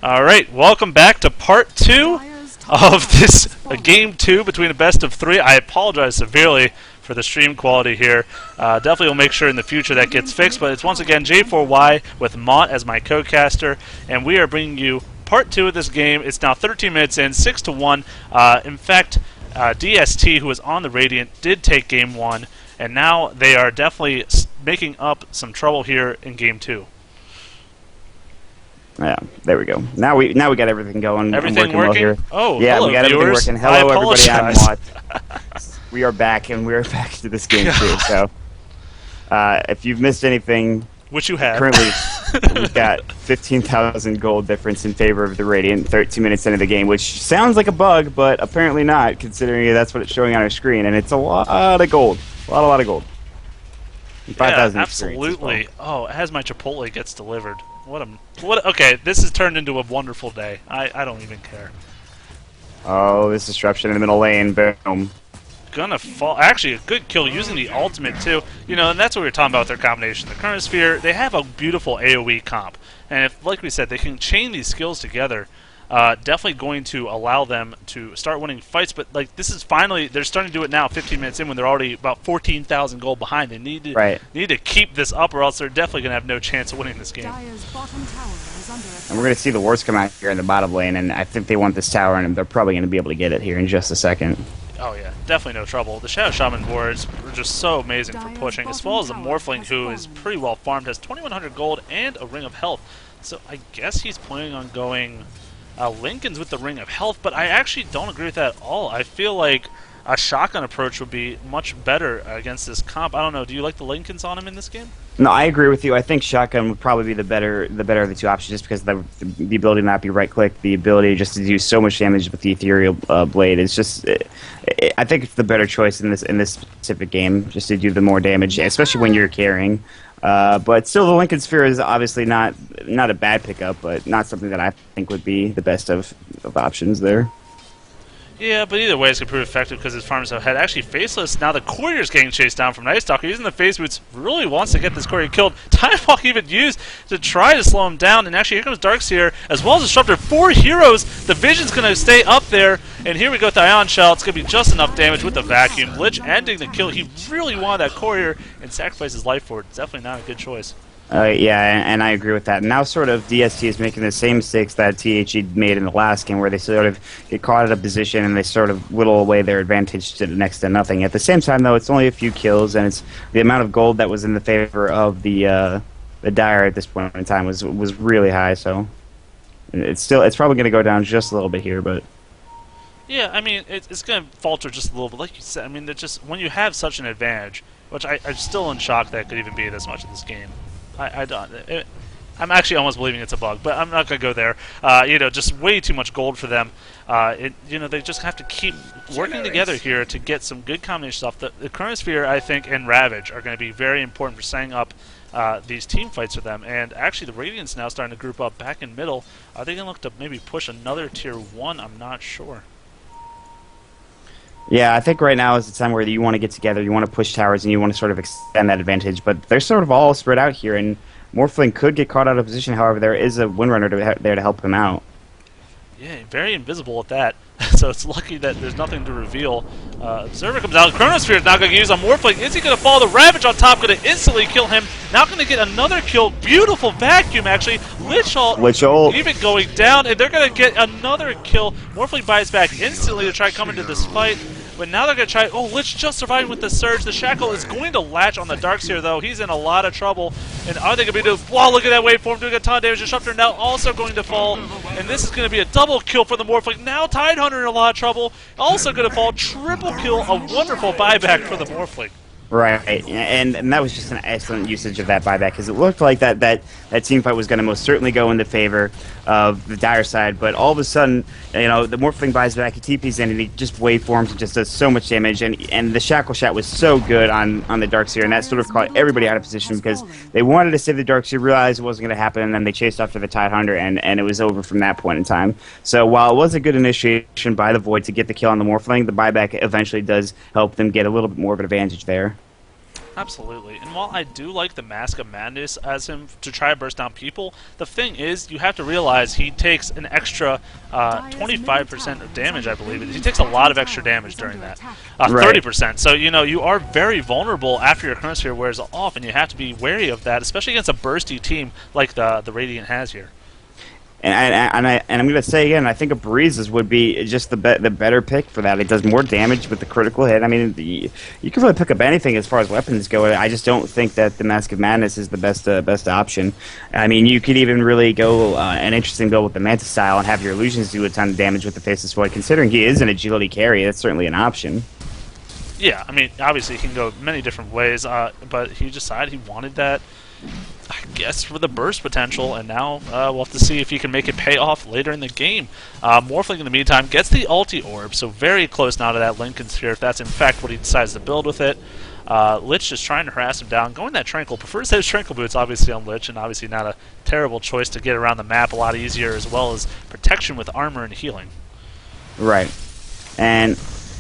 All right, welcome back to part 2 of this game 2 between a best of 3. I apologize severely for the stream quality here. Definitely will make sure in the future that gets fixed, but it's once again J4Y with Mont as my co-caster, and we are bringing you part 2 of this game. It's now 13 minutes in, 6-1. In fact, DST, who was on the Radiant, did take game 1, and now they are definitely making up some trouble here in game 2. Yeah, there we go. Now we got everything going. Everything working? Well here. Oh, yeah, hello, we got viewers. everything working. Hello, everybody. I'm apologize. Watt. We are back, and we're back to this game too. So, if you've missed anything, which you have, currently we've got 15,000 gold difference in favor of the Radiant. 13 minutes into the game, which sounds like a bug, but apparently not, considering that's what it's showing on our screen, and it's a lot of gold. A lot of gold. 5,000 absolutely. Well. Oh, as my Chipotle gets delivered. Okay, this has turned into a wonderful day. I don't even care. Oh, this disruption in the middle lane. Boom. Gonna fall. Actually, a good kill using the ultimate, too. You know, and that's what we were talking about with their combination. The Current Sphere, they have a beautiful AoE comp. And if, like we said, they can chain these skills together, definitely going to allow them to start winning fights. But like this is finally, they're starting to do it now 15 minutes in when they're already about 14,000 gold behind. They need to keep this up, or else they're definitely going to have no chance of winning this game. And we're going to see the wards come out here in the bottom lane, and I think they want this tower, and they're probably going to be able to get it here in just a second. Oh yeah, definitely no trouble. The Shadow Shaman wards are just so amazing for pushing, as well as the Morphling, who is pretty well farmed, has 2,100 gold and a Ring of Health. So I guess he's planning on going Lincoln's with the Ring of Health, but I actually don't agree with that at all. I feel like a shotgun approach would be much better against this comp. I don't know. Do you like the Lincolns on him in this game? No, I agree with you. I think shotgun would probably be the better of the two options, just because the ability to not be right click, the ability just to do so much damage with the ethereal blade. It's just, I think it's the better choice in this specific game, just to do the more damage, especially when you're carrying. But still, the Lincoln Sphere is obviously not a bad pickup, but not something that I think would be the best of options there. Yeah, but either way, it's going to prove effective because his farmers have had actually Faceless. Now the Courier's getting chased down from Night Stalker. Using the Face Boots, really wants to get this Courier killed. Time Walk even used to try to slow him down. And actually, here comes Darkseer as well as Disruptor. 4 heroes. The Vision's going to stay up there. And here we go with the Ion Shell. It's going to be just enough damage with the Vacuum. Lich ending the kill. He really wanted that Courier and sacrificed his life for it. It's definitely not a good choice. Yeah, and I agree with that. Now sort of DST is making the same mistakes that THE made in the last game, where they sort of get caught at a position and they sort of whittle away their advantage to next to nothing. At the same time, though, it's only a few kills, and it's the amount of gold that was in the favor of the Dire at this point in time was really high. So it's probably going to go down just a little bit here, but. Yeah, I mean, it's going to falter just a little bit. Like you said, I mean, just when you have such an advantage, which I'm still in shock that it could even be this much in this game. I'm actually almost believing it's a bug, but I'm not going to go there. You know, just way too much gold for them. You know, they just have to keep working together here to get some good combination stuff. The Current Sphere, I think, and Ravage are going to be very important for setting up these team fights for them. And actually, the Radiant's now starting to group up back in middle. Are they going to look to maybe push another tier 1? I'm not sure. Yeah, I think right now is the time where you want to get together, you want to push towers, and you want to sort of extend that advantage. But they're sort of all spread out here, and Morphling could get caught out of position. However, there is a Windrunner there to help him out. Yeah, very invisible at that. So it's lucky that there's nothing to reveal. Observer comes out. Chronosphere is now going to use on Morphling. Is he going to fall? The Ravage on top going to instantly kill him. Now going to get another kill. Beautiful Vacuum, actually. Lich ult even going down, and they're going to get another kill. Morphling buys back instantly to try to come into this fight. But now they're going to try... Oh, Lich just surviving with the Surge. The Shackle is going to latch on the Darkseer, though. He's in a lot of trouble. And are they going to be doing... Wow, look at that waveform doing a ton of damage. Disruptor now also going to fall. And this is going to be a double kill for the Morphling. Now Tidehunter in a lot of trouble. Also going to fall. Triple kill. A wonderful buyback for the Morphling. Right, and that was just an excellent usage of that buyback, because it looked like that team fight was going to most certainly go in the favor of the Dire side, but all of a sudden, you know, the Morphling buys back, he TPs in, and he just waveforms and just does so much damage, and the Shackle Shot was so good on the Darkseer, and that sort of caught everybody out of position, because they wanted to save the Darkseer, realized it wasn't going to happen, and then they chased after the Tidehunter, and it was over from that point in time. So while it was a good initiation by the Void to get the kill on the Morphling, the buyback eventually does help them get a little bit more of an advantage there. Absolutely. And while I do like the Mask of Madness as him to try to burst down people, the thing is, you have to realize he takes an extra 25% of damage, I believe. He takes a lot of extra damage during that. 30%. So, you know, you are very vulnerable after your Chronosphere wears off, and you have to be wary of that, especially against a bursty team like the Radiant has here. And I'm going to say again, I think a Breezes would be just the better pick for that. It does more damage with the critical hit. I mean, you can really pick up anything as far as weapons go. I just don't think that the Mask of Madness is the best option. I mean, you could even really go an interesting build with the Manta style and have your illusions do a ton of damage with the Faceless Void. Considering he is an agility carry, that's certainly an option. Yeah, I mean, obviously he can go many different ways, but he decided he wanted that, I guess, for the burst potential, and now we'll have to see if he can make it pay off later in the game. Morphling, in the meantime, gets the ulti orb, so very close now to that Lincoln Sphere, if that's in fact what he decides to build with it. Lich just trying to harass him down, going that Tranquil. Prefers those Tranquil Boots, obviously, on Lich, and obviously not a terrible choice to get around the map a lot easier, as well as protection with armor and healing. Right. And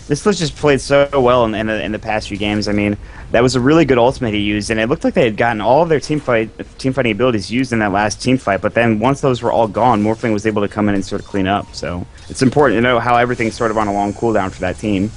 this Lich just played so well in the past few games. I mean, that was a really good ultimate he used, and it looked like they had gotten all of their team fighting abilities used in that last team fight, but then once those were all gone, Morphling was able to come in and sort of clean up. So it's important to know how everything's sort of on a long cooldown for that team.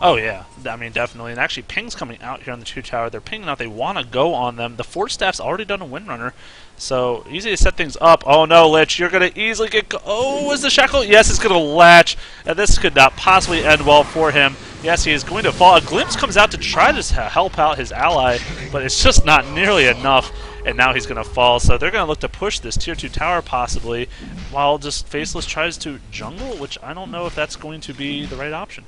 Oh, yeah. I mean, definitely. And actually, Ping's coming out here on the 2 tower. They're pinging out. They want to go on them. The Force Staff's already done a Windrunner, so easy to set things up. Oh, no, Lich. You're going to easily get... Oh, is the Shackle? Yes, it's going to latch. And this could not possibly end well for him. Yes, he is going to fall. A Glimpse comes out to try to help out his ally, but it's just not nearly enough. And now he's going to fall. So they're going to look to push this Tier 2 tower, possibly, while just Faceless tries to jungle, which I don't know if that's going to be the right option.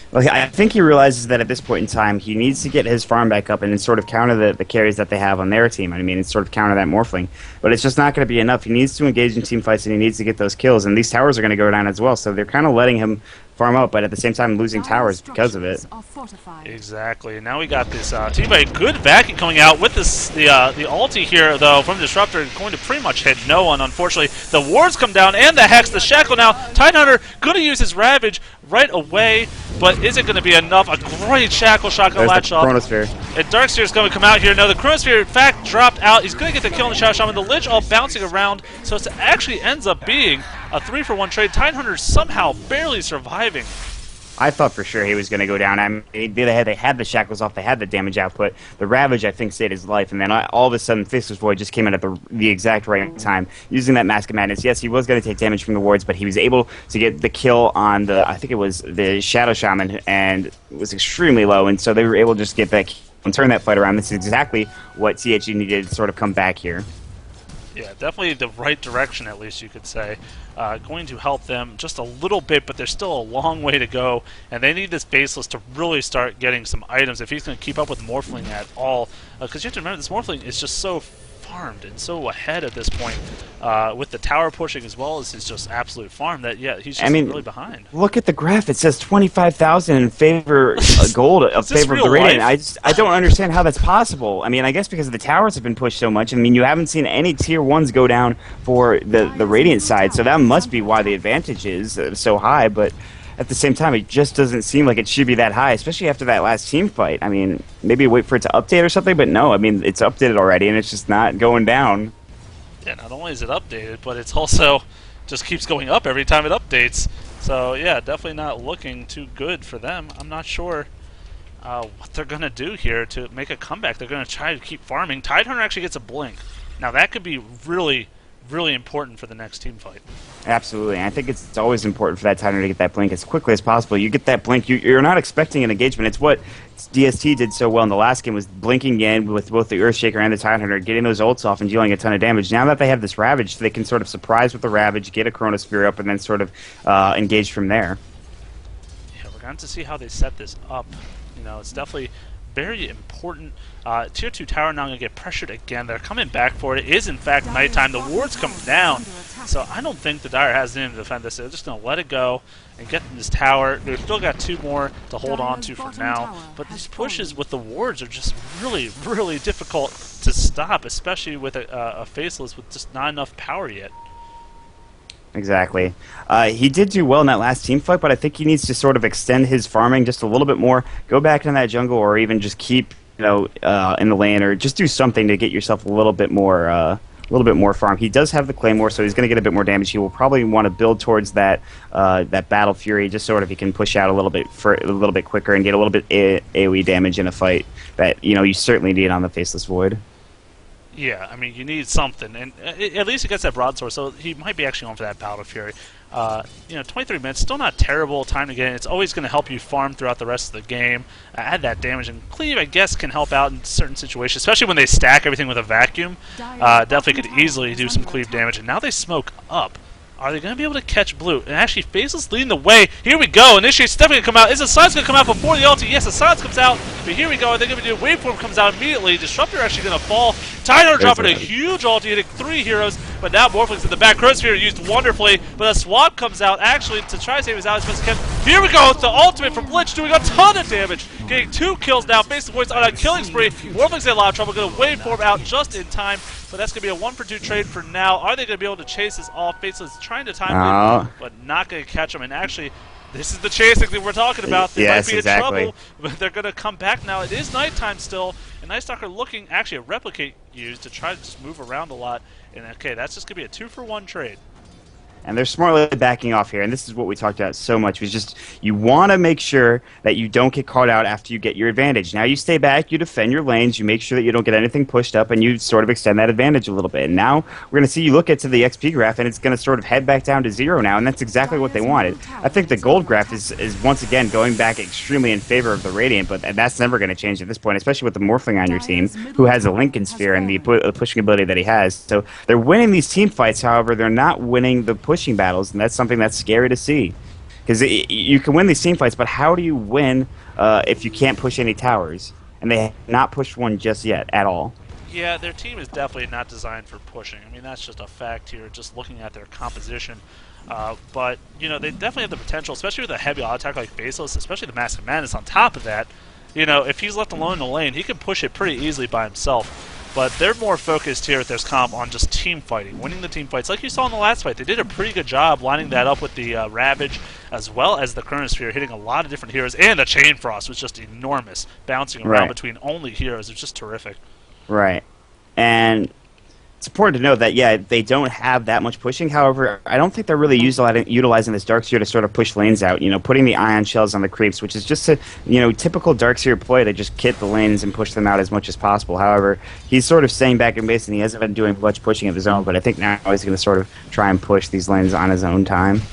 Well, I think he realizes that at this point in time, he needs to get his farm back up and then sort of counter the carries that they have on their team. I mean, and sort of counter that Morphling. But it's just not going to be enough. He needs to engage in team fights, and he needs to get those kills. And these towers are going to go down as well, so they're kind of letting him farm up, but at the same time losing towers because of it. Exactly. And now we got this team by good vacuum coming out with this the ulti here, though, from Disruptor, going to pretty much hit no one, unfortunately. The wards come down, and the Hex, the Shackle now. Tidehunter going to use his Ravage right away, but is it going to be enough? A great Shackle shot going to latch up. Chronosphere. And Darkseer is going to come out here. No, the Chronosphere, in fact, dropped out. He's going to get the kill on the Shadow Shaman. The Lich all bouncing around, so it actually ends up being a 3-for-1 trade. Tidehunter somehow barely surviving. I thought for sure he was going to go down. I mean, they had the shackles off, they had the damage output. The Ravage, I think, saved his life, and then all of a sudden, Faceless Void just came in at the exact right time, using that Mask of Madness. Yes, he was going to take damage from the wards, but he was able to get the kill on I think it was the Shadow Shaman, and it was extremely low, and so they were able to just get that and turn that fight around. This is exactly what THG needed to sort of come back here. Yeah, definitely the right direction, at least you could say. Going to help them just a little bit, but there's still a long way to go, and they need this Faceless to really start getting some items if he's going to keep up with Morphling at all. Because you have to remember, this Morphling is just so farmed and so ahead at this point, with the tower pushing as well as his just absolute farm, that, yeah, he's just really behind. Look at the graph. It says 25,000 in favor gold in favor of the Radiant. I don't understand how that's possible. I mean, I guess because the towers have been pushed so much. I mean, you haven't seen any tier 1s go down for the Radiant side, so that must be why the advantage is so high, but at the same time, it just doesn't seem like it should be that high, especially after that last team fight. I mean, maybe wait for it to update or something, but no, I mean, it's updated already, and it's just not going down. Yeah, not only is it updated, but it's also just keeps going up every time it updates. So, yeah, definitely not looking too good for them. I'm not sure what they're going to do here to make a comeback. They're going to try to keep farming. Tidehunter actually gets a blink. Now, that could be really important for the next team fight. Absolutely. And I think it's always important for that Tidehunter to get that blink as quickly as possible. You get that blink, you're not expecting an engagement. It's what DST did so well in the last game, was blinking in with both the Earthshaker and the Tidehunter, getting those ults off and dealing a ton of damage. Now that they have this Ravage, they can sort of surprise with the Ravage, get a Chronosphere up, and then sort of engage from there. Yeah, we're going to see how they set this up. You know, it's definitely very important. Tier 2 tower now going to get pressured again. They're coming back for it. It is, in fact, nighttime. The wards come down. So I don't think the Dire has it in to defend this. They're just going to let it go and get this tower. They've still got 2 more to hold on to for now. But these pushes with the wards are just really difficult to stop, especially with a Faceless with just not enough power yet. Exactly. He did do well in that last team fight, but I think he needs to sort of extend his farming just a little bit more, go back in that jungle, or even just keep in the lane, or just do something to get yourself a little bit more farm. He does have the Claymore, so he's going to get a bit more damage. He will probably want to build towards that Battle Fury, just sort of he can push out a little bit quicker and get a little bit AoE damage in a fight that you certainly need on the Faceless Void. Yeah, I mean, you need something, and at least he gets that broadsword, so he might be actually going for that Battle Fury. 23 minutes, still not terrible time to get in. It's always going to help you farm throughout the rest of the game, add that damage, and Cleave, I guess, can help out in certain situations, especially when they stack everything with a vacuum. Definitely could easily do some Cleave damage, and now they smoke up. Are they going to be able to catch Blue? And actually, Faceless leading the way. Here we go. Initiate's definitely going to come out. Is the silence going to come out before the ulti? Yes, the silence comes out. But here we go. Are they going to do Waveform comes out immediately. Disruptor actually going to fall. Tidehunter dropping a huge ulti, hitting 3 heroes. But now Morphling's in the back. Chronosphere used wonderfully. But a swap comes out actually to try to save his out as best he can. Here we go. It's the ultimate from Lich doing a ton of damage. Getting 2 kills now. Faceless Voice on a killing spree. Morphling's in a lot of trouble. Going to Waveform out just in time. But that's going to be a 1-for-2 trade for now. Are they going to be able to chase this off? Faceless trying to time it, but not going to catch him. And actually, this is the chasing that we're talking about. They might be in trouble, but they're going to come back now. It is nighttime still, and Night Stalker looking actually a replicate used to try to just move around a lot. And okay, that's just going to be a 2-for-1 trade. And they're smartly backing off here, and this is what we talked about so much, was just you want to make sure that you don't get caught out after you get your advantage. Now you stay back, you defend your lanes, you make sure that you don't get anything pushed up, and you sort of extend that advantage a little bit. And now we're going to see you look into the XP graph, and it's going to sort of head back down to 0 now, and that's exactly what they wanted. I think the gold graph is once again going back extremely in favor of the Radiant, but that's never going to change at this point, especially with the Morphling on your team, who has a Lincoln Sphere and the pushing ability that he has. So they're winning these team fights, however, they're not winning the pushing battles, and that's something that's scary to see. Because you can win these team fights, but how do you win if you can't push any towers? And they have not pushed one just yet at all. Yeah, their team is definitely not designed for pushing. I mean, that's just a fact here, just looking at their composition. But, they definitely have the potential, especially with a heavy auto attack like Faceless, especially the Mask of Madness on top of that. If he's left alone in the lane, he can push it pretty easily by himself. But they're more focused here at this comp on just team fighting, winning the team fights. Like you saw in the last fight, they did a pretty good job lining that up with the Ravage as well as the Chronosphere, hitting a lot of different heroes. And the Chain Frost was just enormous, bouncing around between only heroes. It's just terrific. Right. And it's important to know that, yeah, they don't have that much pushing. However, I don't think they're really utilizing this Darkseer to sort of push lanes out. Putting the Ion Shells on the creeps, which is just a typical Darkseer play to just kit the lanes and push them out as much as possible. However, he's sort of staying back in base, and he hasn't been doing much pushing of his own. But I think now he's going to sort of try and push these lanes on his own time.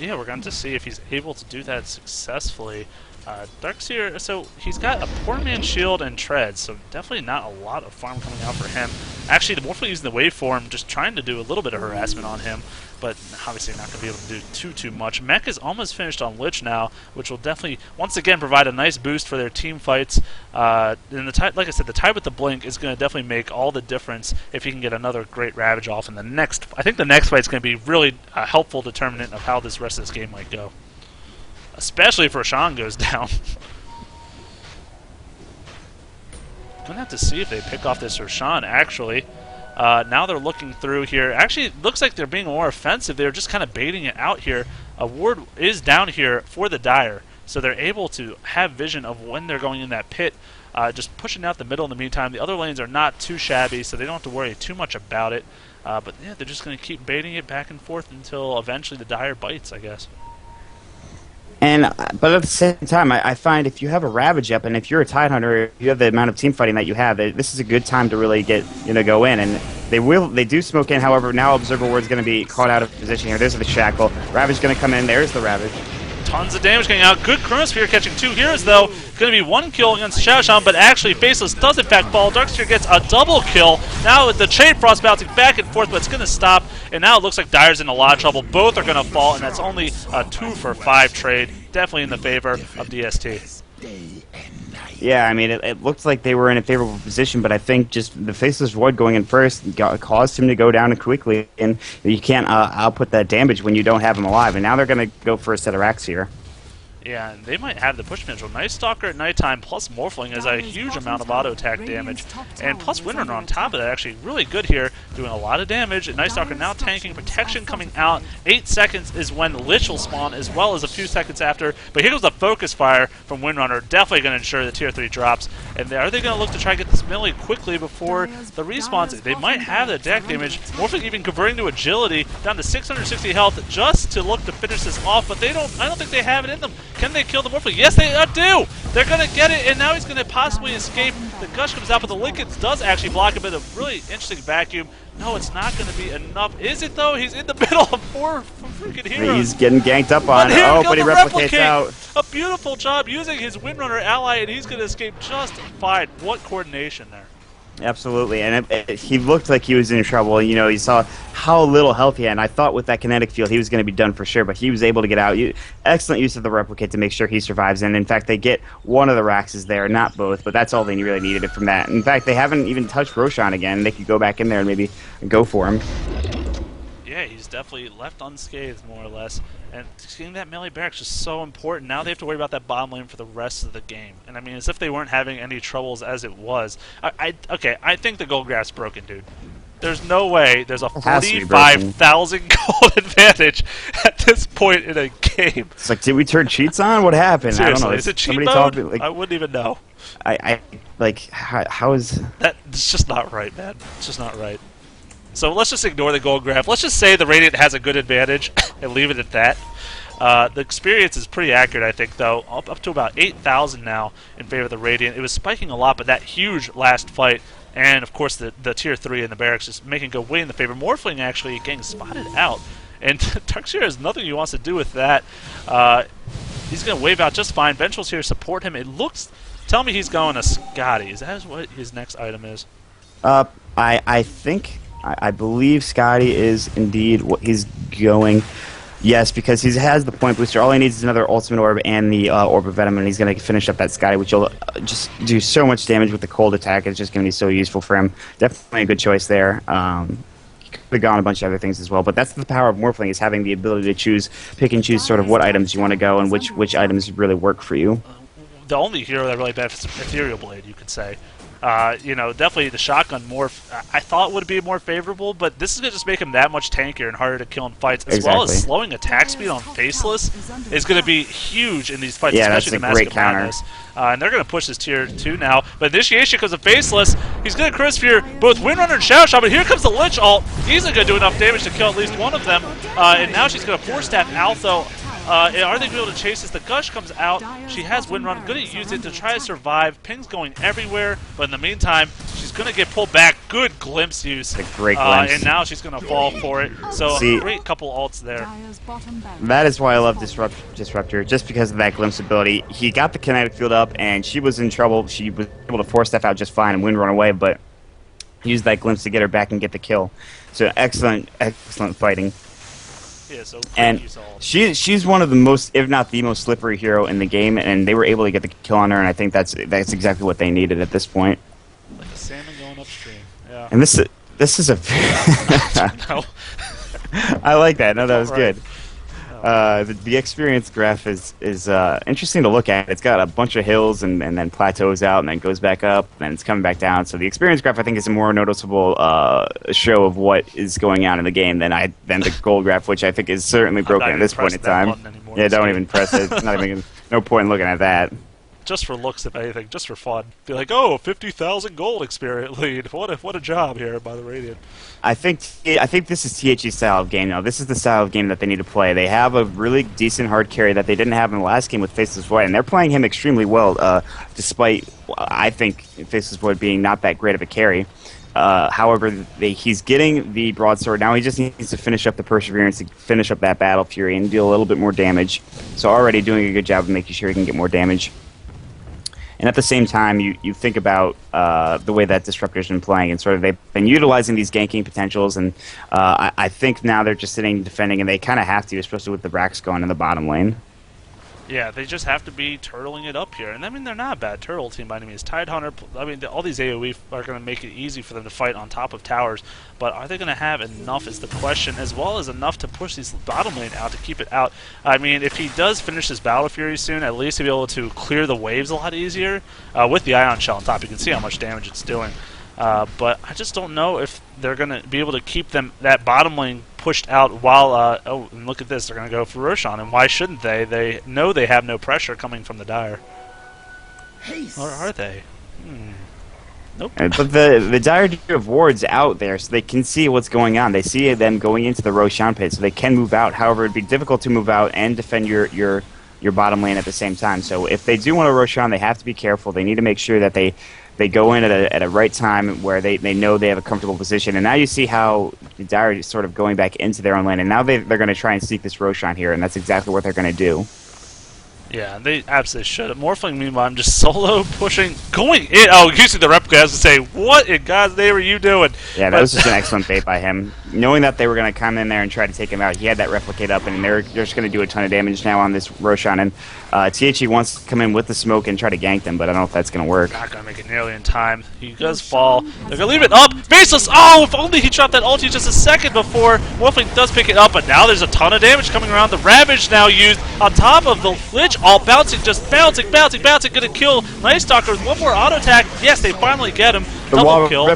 Yeah, we're going to see if he's able to do that successfully. Darkseer, so he's got a poor man's shield and treads, so definitely not a lot of farm coming out for him. Actually, the Morphle using the waveform, just trying to do a little bit of harassment on him, but obviously not going to be able to do too much. Mech is almost finished on Lich now, which will definitely, once again, provide a nice boost for their team fights. And like I said, the Tide with the Blink is going to definitely make all the difference if he can get another great Ravage off in the next. I think the next fight is going to be really a helpful determinant of how this rest of this game might go. Especially if Roshan goes down. Gonna have to see if they pick off this Roshan, actually. Now they're looking through here. Actually, it looks like they're being more offensive. They're just kind of baiting it out here. A ward is down here for the Dire, so they're able to have vision of when they're going in that pit. Just pushing out the middle in the meantime. The other lanes are not too shabby, so they don't have to worry too much about it. But yeah, they're just going to keep baiting it back and forth until eventually the Dire bites, I guess. But at the same time, I find if you have a Ravage up, and if you're a Tidehunter, if you have the amount of team fighting that you have, this is a good time to really go in. And they do smoke in. However, now Observer Ward's going to be caught out of position here. There's the Shackle. Ravage going to come in. There's the Ravage. Tons of damage getting out. Good Chronosphere catching 2 heroes, though. Going to be 1 kill against Shadowshan, but actually Faceless does in fact fall. Darkseer gets a double kill. Now with the Chain Frost bouncing back and forth, but it's going to stop. And now it looks like Dire's in a lot of trouble. Both are going to fall, and that's only a 2-for-5 trade. Definitely in the favor of DST. Yeah, I mean, it looked like they were in a favorable position, but I think just the Faceless Void going in first caused him to go down quickly, and you can't output that damage when you don't have him alive. And now they're going to go for a set of racks here. Yeah, and they might have the push potential. Night Stalker at nighttime plus Morphling is a huge amount of auto attack damage. And plus Windrunner on top of that, actually really good here, doing a lot of damage. And Night Stalker now tanking, protection coming out. 8 seconds is when Lich will spawn, as well as a few seconds after. But here goes the focus fire from Windrunner, definitely going to ensure the tier 3 drops. And are they going to look to try to get this melee quickly before the respawns? They might have the attack damage. Morphling even converting to agility, down to 660 health, just to look to finish this off. But I don't think they have it in them. Can they kill the Morphling? Yes, they do! They're going to get it, and now he's going to possibly escape. The Gush comes out, but the Lincolns does actually block a bit of really interesting vacuum. No, it's not going to be enough. Is it, though? He's in the middle of 4 freaking heroes. He's getting ganked up on. Oh, but he replicates out. A beautiful job using his Windrunner ally, and he's going to escape just fine. What coordination there. Absolutely, and he looked like he was in trouble. You know, you saw how little health he had, and I thought with that kinetic field he was going to be done for sure, but he was able to get out. Excellent use of the replicate to make sure he survives, and in fact they get one of the Raxes there, not both, but that's all they really needed from that. In fact, they haven't even touched Roshan again. They could go back in there and maybe go for him. Yeah, he's definitely left unscathed, more or less. And getting that melee barracks is so important. Now they have to worry about that bottom lane for the rest of the game. And I mean, as if they weren't having any troubles as it was. Okay, I think the gold graph's broken, dude. There's no way there's a 45,000 gold advantage at this point in a game. It's like, did we turn cheats on? What happened? Seriously, I don't know. Is it cheat mode? Like, I wouldn't even know. How is... It's just not right, man. It's just not right. So let's just ignore the gold graph. Let's just say the Radiant has a good advantage and leave it at that. The experience is pretty accurate, I think, though. Up to about 8,000 now in favor of the Radiant. It was spiking a lot, but that huge last fight, and of course the tier 3 in the barracks is making go way in the favor. Morphling actually getting spotted out, and Tuxedo has nothing he wants to do with that. He's going to wave out just fine. Ventral's here to support him. It looks... Tell me he's going to Scotty. Is that what his next item is? I believe Scotty is indeed what he's going. Yes, because he has the point booster. All he needs is another Ultimate Orb and the Orb of Venom, and he's going to finish up that Scotty, which will just do so much damage with the cold attack. It's just going to be so useful for him. Definitely a good choice there. He could have gone a bunch of other things as well, but that's the power of Morphling, is having the ability to pick and choose sort of what items you want to go and which items really work for you. The only hero that really benefits Ethereal Blade, you could say. You know, definitely the shotgun morph I thought would be more favorable, but this is going to just make him that much tankier and harder to kill in fights, as well as slowing attack speed on Faceless is going to be huge in these fights, especially the Mask of Madness. And they're going to push this tier 2 now, but Initiation comes to Faceless. He's going to Chronosphere both Windrunner and Shadow Shot, but here comes the Lich ult. He's going to do enough damage to kill at least one of them, and now she's going to 4-staff out, though. Are they going to be able to chase this? The Gush comes out. She has Windrun. Going to use it to try to survive. Ping's going everywhere, but in the meantime, she's going to get pulled back. Good glimpse use. A great glimpse. And now she's going to fall for it. So a great couple ults there. That is why I love Disruptor, just because of that glimpse ability. He got the kinetic field up, and she was in trouble. She was able to force stuff out just fine and Windrun away, but used that glimpse to get her back and get the kill. So excellent fighting. Yeah, so and she's one of the most, if not the most slippery hero in the game, and they were able to get the kill on her, and I think that's exactly what they needed at this point. Like a salmon going upstream. Yeah. And this is a no. I like that. No, that was good. The experience graph is interesting to look at. It's got a bunch of hills and then plateaus out and then goes back up and it's coming back down. So the experience graph, I think, is a more noticeable show of what is going on in the game than the gold graph, which I think is certainly broken at this point in time. Yeah, don't even press it. No point in looking at that. Just for looks, if anything, just for fun. Be like, oh, 50,000 gold experience lead. What a job here by the Radiant. I think this is THE's style of game now. This is the style of game that they need to play. They have a really decent hard carry that they didn't have in the last game with Faceless Void, and they're playing him extremely well, despite, I think, Faceless Void being not that great of a carry. However, he's getting the broadsword. Now he just needs to finish up the Perseverance, to finish up that Battle Fury, and deal a little bit more damage. So already doing a good job of making sure he can get more damage. And at the same time, you think about the way that Disruptor's been playing, and sort of they've been utilizing these ganking potentials, and I think now they're just sitting defending, and they kind of have to, especially with the Brax going in the bottom lane. Yeah, they just have to be turtling it up here. And I mean, they're not a bad turtle team by any means. Tidehunter, I mean, all these AoE are going to make it easy for them to fight on top of towers. But are they going to have enough is the question, as well as enough to push these bottom lane out to keep it out. I mean, if he does finish his Battle Fury soon, at least he'll be able to clear the waves a lot easier. With the Ion Shell on top, you can see how much damage it's doing. But I just don't know if they're going to be able to keep that bottom lane pushed out while, oh, and look at this, they're going to go for Roshan, and why shouldn't they? They know they have no pressure coming from the Dire. Or are they? Nope. But the Dire do have wards out there, so they can see what's going on. They see them going into the Roshan pit, so they can move out. However, it'd be difficult to move out and defend your bottom lane at the same time. So if they do want to Roshan, they have to be careful. They need to make sure that they go in at a right time where they know they have a comfortable position. And now you see how the Dire is sort of going back into their own lane. And now they're going to try and seek this Roshan here, and that's exactly what they're going to do. Yeah, they absolutely should. Morphling, meanwhile, I'm just solo pushing, going in. Oh, you see the replica has to say, what in God's name are you doing? Yeah, that was just an excellent bait by him. Knowing that they were going to come in there and try to take him out, he had that replicate up, and they're just going to do a ton of damage now on this Roshan. And THE wants to come in with the smoke and try to gank them, but I don't know if that's going to work. Not going to make it nearly in time. He does fall. They're going to leave it up. Faceless! Oh, if only he dropped that ulti just a second before. Morphling does pick it up, but now there's a ton of damage coming around. The Ravage now used on top of the Lich, all bouncing, just bouncing. Going to kill Night Stalker with one more auto attack. Yes, they finally get him. Double kill.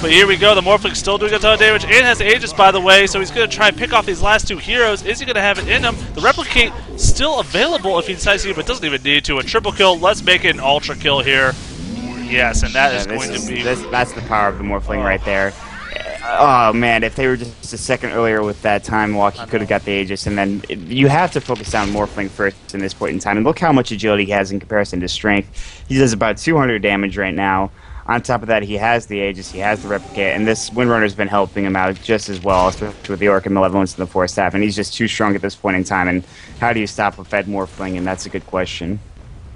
But here we go, the Morphling still doing a ton of damage, and has Aegis, by the way, so he's going to try and pick off these last two heroes. Is he going to have it in him? The Replicate still available if he decides to, but doesn't even need to. A triple kill, let's make it an ultra kill here. Yes, and that is going to be... That's the power of the Morphling right there. Oh, man, if they were just a second earlier with that time walk, he could have got the Aegis, and then you have to focus on Morphling first in this point in time. And look how much agility he has in comparison to strength. He does about 200 damage right now. On top of that, he has the Aegis, he has the Replicate, and this Windrunner's been helping him out just as well, especially with the Orc and Malevolence and the Force Staff, and he's just too strong at this point in time. And how do you stop a Fed Morphling? And that's a good question.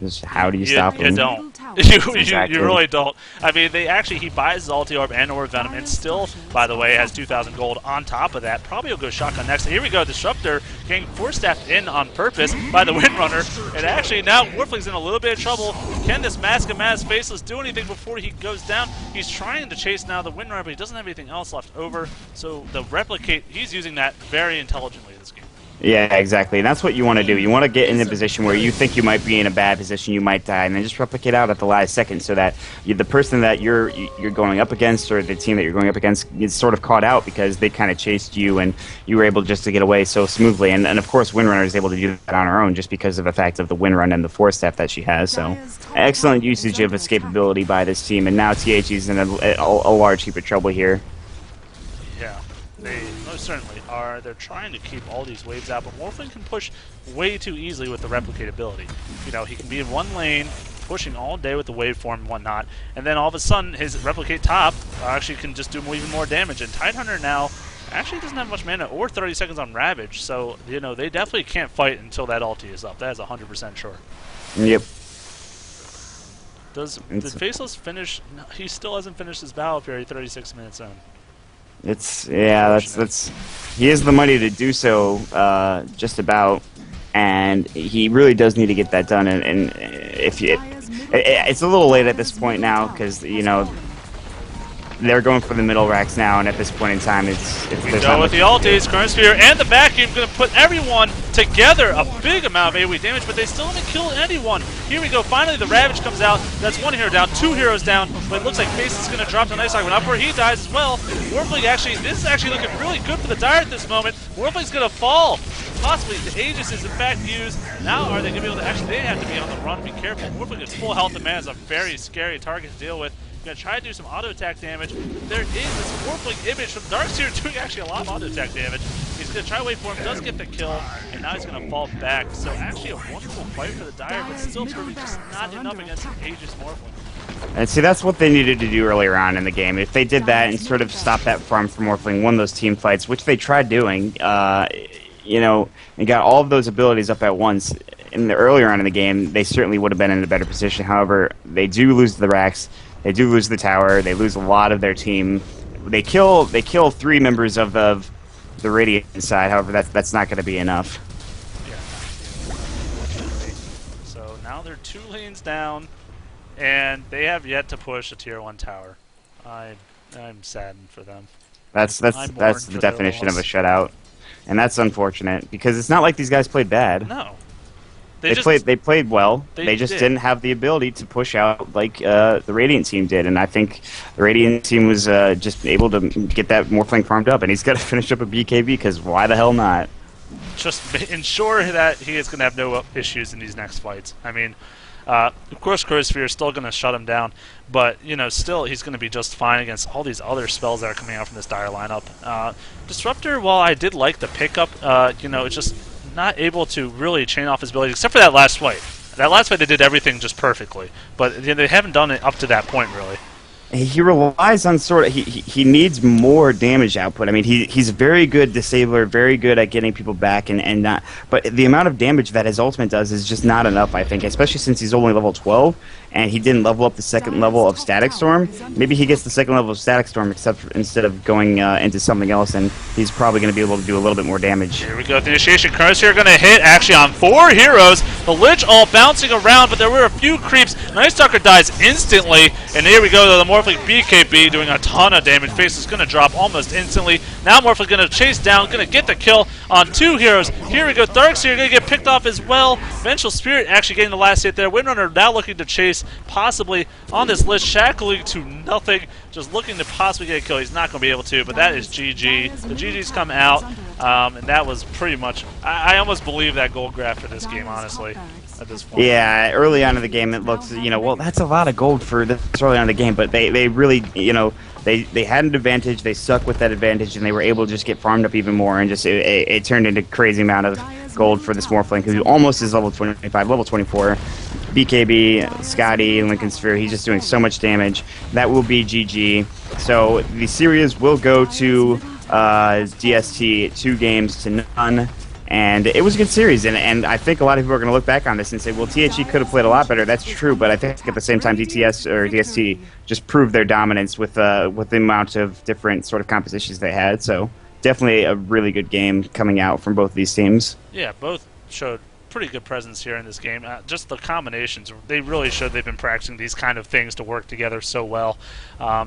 Just how do you stop him? You don't. You really don't. I mean, he buys his ulti orb and orb venom, and still, by the way, has 2,000 gold on top of that. Probably will go shotgun next. Here we go, Disruptor getting force staffed in on purpose by the Windrunner, and actually now Morphling's in a little bit of trouble. Can this Mask of Maz Faceless do anything before he goes down? He's trying to chase now the Windrunner, but he doesn't have anything else left over. So the Replicate, he's using that very intelligently this game. Yeah, exactly. And that's what you want to do. You want to get in a position where you think you might be in a bad position, you might die, and then just replicate out at the last second so that the person that you're going up against, or the team that you're going up against, is sort of caught out because they kind of chased you and you were able just to get away so smoothly. And of course, Windrunner is able to do that on her own just because of the fact of the Windrun and the Force Staff that she has. So excellent usage of escapability by this team, and now THE's in a large heap of trouble here. Yeah, they most certainly are. They're trying to keep all these waves out, but Morphling can push way too easily with the Replicate ability. You know, he can be in one lane, pushing all day with the waveform and whatnot, and then all of a sudden his Replicate top actually can just do even more damage. And Tidehunter now actually doesn't have much mana or 30 seconds on Ravage, so, you know, they definitely can't fight until that ulti is up. That is 100% sure. Yep. Does the Faceless finish? No, he still hasn't finished his Battle Fury 36 minutes in. That's he has the money to do so, just about, and he really does need to get that done. And it's a little late at this point now because they're going for the middle racks now, and at this point in time, there's go with the ultis, Chronosphere, and the vacuum going to put everyone together. A big amount of AoE damage, but they still haven't killed anyone. Here we go. Finally, the Ravage comes out. That's one hero down, two heroes down, but it looks like Face is going to drop to Night Stalker. Not where he dies as well. Morphling this is actually looking really good for the Dire at this moment. Morphling's going to fall. Possibly the Aegis is in fact used. Now are they going to be able to they have to be on the run. Be careful. Morphling is full health and mana is a very scary target to deal with. Going to try to do some auto attack damage. There is this Morphling image from Darkseer doing actually a lot of auto attack damage. He's going to try to wait for him, does get the kill, and now he's going to fall back. So actually a wonderful fight for the Dire, but still proving just not enough against an Aegis Morphling. And see, that's what they needed to do earlier on in the game. If they did that and sort of stopped that farm from Morphling, won those team fights, which they tried doing, and got all of those abilities up at once in the earlier on in the game, they certainly would have been in a better position. However, they do lose the racks. They do lose the tower. They lose a lot of their team. They kill 3 members of the Radiant side. However, that's not going to be enough. they're 2 lanes down, and they have yet to push a tier 1 tower. I'm saddened for them. That's the definition of a shutout, and that's unfortunate because it's not like these guys played bad. No, they played well. They just did. didn't have the ability to push out like the Radiant team did, and I think the Radiant team was just able to get that Morphling farmed up, and he's got to finish up a BKB because why the hell not? Just ensure that he is going to have no issues in these next fights. I mean, of course, Chronosphere is still going to shut him down, but still he's going to be just fine against all these other spells that are coming out from this Dire lineup. Disruptor, while I did like the pickup, it's just not able to really chain off his abilities, except for that last fight. That last fight they did everything just perfectly, but they haven't done it up to that point really. He relies on he needs more damage output. I mean, he's a very good disabler, very good at getting people back and not. But the amount of damage that his ultimate does is just not enough, I think, especially since he's only level 12 and he didn't level up the second level of Static Storm. Maybe he gets the second level of Static Storm instead of going into something else, and he's probably going to be able to do a little bit more damage. Here we go. The initiation curse here going to hit actually on 4 heroes. The Lich all bouncing around, but there were a few creeps. Night Stalker dies instantly, and here we go. The Morphling BKB doing a ton of damage. Face is going to drop almost instantly. Now Morphling going to chase down, going to get the kill on 2 heroes. Here we go. Darkseer going to get picked off as well. Vengeful Spirit actually getting the last hit there. Windrunner now looking to chase possibly on this Lich, shackling to nothing, just looking to possibly get a kill. He's not going to be able to, but that is GG. The GG's come out, and that was pretty much... I almost believe that gold graph for this game, honestly, at this point. Yeah, early on in the game it looks, well, that's a lot of gold for this early on in the game, but they really, they had an advantage, they stuck with that advantage, and they were able to just get farmed up even more, and just it turned into a crazy amount of gold for this Morphling, who almost is level 25, level 24. BKB, Scotty, Lincoln Sphere, he's just doing so much damage. That will be GG. So the series will go to DST 2 games to none. And it was a good series, and I think a lot of people are going to look back on this and say, well, THE could have played a lot better. That's true, but I think at the same time, DTS or DST just proved their dominance with the amount of different sort of compositions they had. So definitely a really good game coming out from both these teams. Yeah, both showed pretty good presence here in this game. Just the combinations, they really showed they've been practicing these kind of things to work together so well.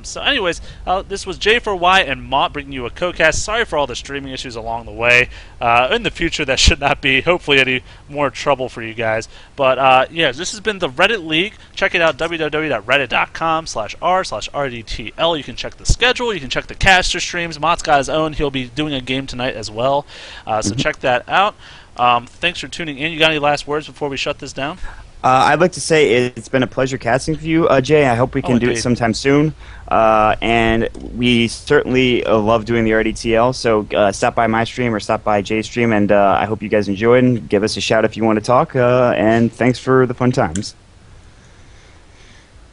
So anyways, this was J4Y and Mott bringing you a co-cast. Sorry for all the streaming issues along the way. In the future, that should not be, hopefully, any more trouble for you guys. But yeah, this has been the Reddit League. Check it out, www.reddit.com/r/RDTL. You can check the schedule. You can check the caster streams. Mott's got his own. He'll be doing a game tonight as well. So check that out. Thanks for tuning in. You got any last words before we shut this down? I'd like to say it's been a pleasure casting for you, Jay. I hope we can do it sometime soon. And we certainly love doing the RDTL, so stop by my stream or stop by Jay's stream, and I hope you guys enjoyed, and give us a shout if you want to talk, and thanks for the fun times.